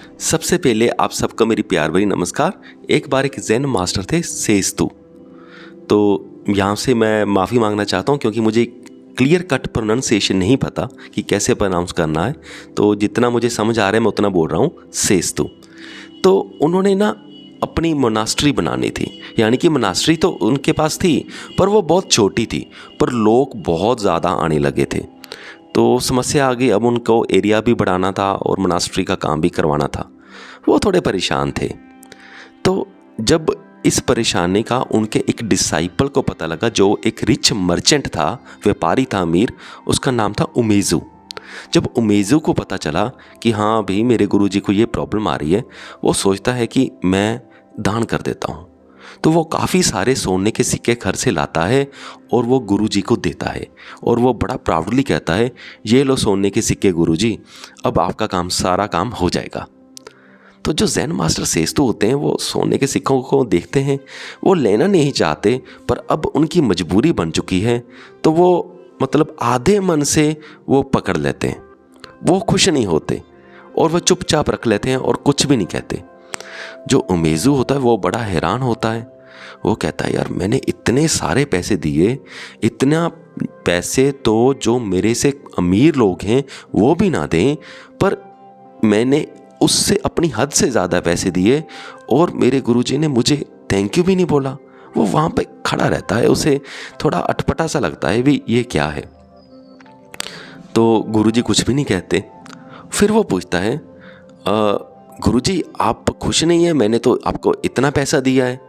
सबसे पहले आप सबको मेरी प्यार भरी नमस्कार। एक बार एक ज़ेन मास्टर थे सेस्तु। तो यहाँ से मैं माफ़ी मांगना चाहता हूँ क्योंकि मुझे क्लियर कट प्रोनाउंसिएशन नहीं पता कि कैसे प्रोनाउंस करना है। तो जितना मुझे समझ आ रहा है मैं उतना बोल रहा हूँ सेस्तु। तो उन्होंने ना अपनी मोनास्ट्री बनानी थी, यानी कि मोनास्ट्री तो उनके पास थी पर वो बहुत छोटी थी, पर लोग बहुत ज़्यादा आने लगे थे। तो समस्या आ गई, अब उनको एरिया भी बढ़ाना था और मोनास्ट्री का काम भी करवाना था। वो थोड़े परेशान थे। तो जब इस परेशानी का उनके एक डिसाइपल को पता लगा, जो एक रिच मर्चेंट था, व्यापारी था, अमीर, उसका नाम था उमेज़ू। जब उमेज़ू को पता चला कि हाँ भाई मेरे गुरुजी को ये प्रॉब्लम आ रही है, वो सोचता है कि मैं दान कर देता हूँ। तो वो काफ़ी सारे सोने के सिक्के घर से लाता है और वो गुरुजी को देता है और वो बड़ा प्राउडली कहता है, ये लो सोने के सिक्के गुरुजी, अब आपका सारा काम हो जाएगा। तो जो ज़ेन मास्टर सेस्तु होते हैं वो सोने के सिक्कों को देखते हैं, वो लेना नहीं चाहते, पर अब उनकी मजबूरी बन चुकी है तो वो मतलब आधे मन से वो पकड़ लेते हैं। वो खुश नहीं होते और वो चुपचाप रख लेते हैं और कुछ भी नहीं कहते। जो उमेज़ू होता है वो बड़ा हैरान होता है। वो कहता है, यार मैंने इतने सारे पैसे दिए, इतना पैसे तो जो मेरे से अमीर लोग हैं वो भी ना दें, पर मैंने उससे अपनी हद से ज़्यादा पैसे दिए और मेरे गुरुजी ने मुझे थैंक यू भी नहीं बोला। वो वहाँ पे खड़ा रहता है, उसे थोड़ा अटपटा सा लगता है भी ये क्या है। तो गुरुजी कुछ भी नहीं कहते। फिर वो पूछता है, गुरुजी आप खुश नहीं है, मैंने तो आपको इतना पैसा दिया है।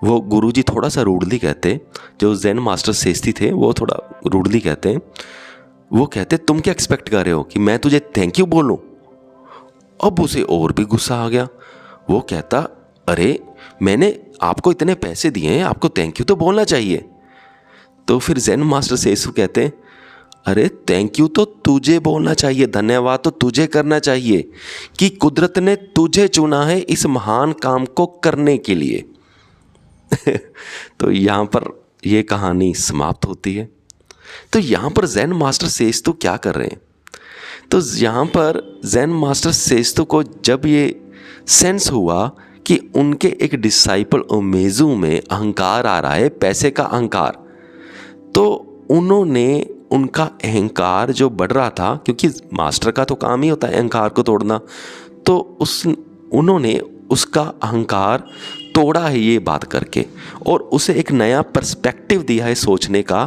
वो गुरुजी थोड़ा सा रूडली कहते, जो ज़ेन मास्टर सेस्ती थे वो थोड़ा रूडली कहते हैं। वो कहते, तुम क्या एक्सपेक्ट कर रहे हो कि मैं तुझे थैंक यू बोलूं? अब उसे और भी गुस्सा आ गया। वो कहता, अरे मैंने आपको इतने पैसे दिए हैं, आपको थैंक यू तो बोलना चाहिए। तो फिर ज़ेन मास्टर सेस्तु कहते हैं, अरे थैंक यू तो तुझे बोलना चाहिए, धन्यवाद तो तुझे करना चाहिए कि कुदरत ने तुझे चुना है इस महान काम को करने के लिए। तो यहाँ पर ये कहानी समाप्त होती है। तो यहाँ पर ज़ेन मास्टर सेस्तु क्या कर रहे हैं? तो यहाँ पर ज़ेन मास्टर सेस्तु को जब ये सेंस हुआ कि उनके एक डिसाइपल उमेज़ू में अहंकार आ रहा है, पैसे का अहंकार, तो उन्होंने उनका अहंकार जो बढ़ रहा था, क्योंकि मास्टर का तो काम ही होता है अहंकार को तोड़ना, तो उन्होंने उसका अहंकार तोड़ा है ये बात करके और उसे एक नया पर्सपेक्टिव दिया है सोचने का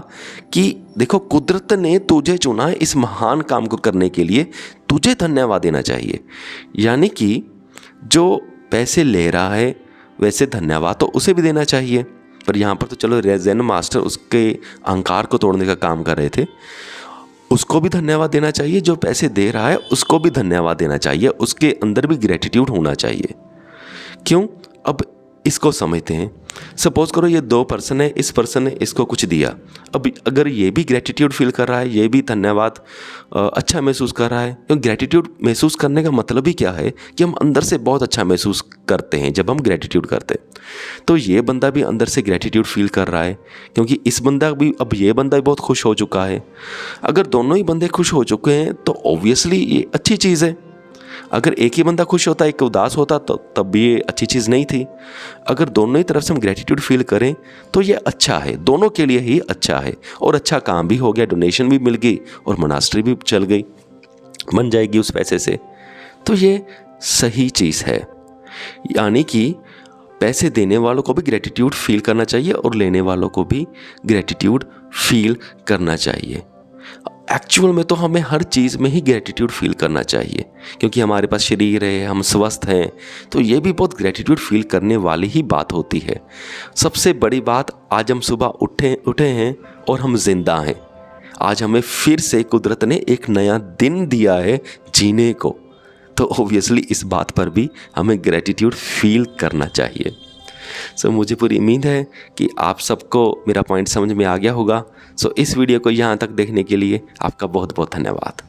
कि देखो कुदरत ने तुझे चुना है इस महान काम को करने के लिए, तुझे धन्यवाद देना चाहिए। यानी कि जो पैसे ले रहा है वैसे धन्यवाद तो उसे भी देना चाहिए, पर यहाँ पर तो चलो ज़ेन मास्टर उसके अहंकार को तोड़ने का काम कर रहे थे, उसको भी धन्यवाद देना चाहिए। जो पैसे दे रहा है उसको भी धन्यवाद देना चाहिए, उसके अंदर भी ग्रेटिट्यूड होना चाहिए। क्यों? अब इसको समझते हैं। सपोज करो ये दो पर्सन है, इस पर्सन ने इसको कुछ दिया, अब अगर ये भी ग्रेटिट्यूड फील कर रहा है, ये भी धन्यवाद अच्छा महसूस कर रहा है, क्योंकि ग्रेटिट्यूड महसूस करने का मतलब ही क्या है कि हम अंदर से बहुत अच्छा महसूस करते हैं जब हम ग्रेटिट्यूड करते हैं। तो ये बंदा भी अंदर से ग्रेटिट्यूड फील कर रहा है क्योंकि इस बंदा भी, अब ये बंदा भी बहुत खुश हो चुका है। अगर दोनों ही बंदे खुश हो चुके हैं तो ऑब्वियसली ये अच्छी चीज़ है। अगर एक ही बंदा खुश होता, एक उदास होता, तो तब भी ये अच्छी चीज़ नहीं थी। अगर दोनों ही तरफ से हम ग्रेटिट्यूड फील करें तो ये अच्छा है, दोनों के लिए ही अच्छा है और अच्छा काम भी हो गया, डोनेशन भी मिल गई और मोनास्ट्री भी चल गई, बन जाएगी उस पैसे से। तो ये सही चीज़ है। यानी कि पैसे देने वालों को भी ग्रेटिट्यूड फील करना चाहिए और लेने वालों को भी ग्रेटिट्यूड फील करना चाहिए। एक्चुअल में तो हमें हर चीज़ में ही ग्रेटिट्यूड फील करना चाहिए, क्योंकि हमारे पास शरीर है, हम स्वस्थ हैं, तो ये भी बहुत ग्रेटिट्यूड फील करने वाली ही बात होती है। सबसे बड़ी बात, आज हम सुबह उठे हैं और हम जिंदा हैं। आज हमें फिर से कुदरत ने एक नया दिन दिया है जीने को, तो ऑब्वियसली इस बात पर भी हमें ग्रेटिट्यूड फील करना चाहिए। मुझे पूरी उम्मीद है कि आप सबको मेरा पॉइंट समझ में आ गया होगा। इस वीडियो को यहाँ तक देखने के लिए आपका बहुत बहुत धन्यवाद।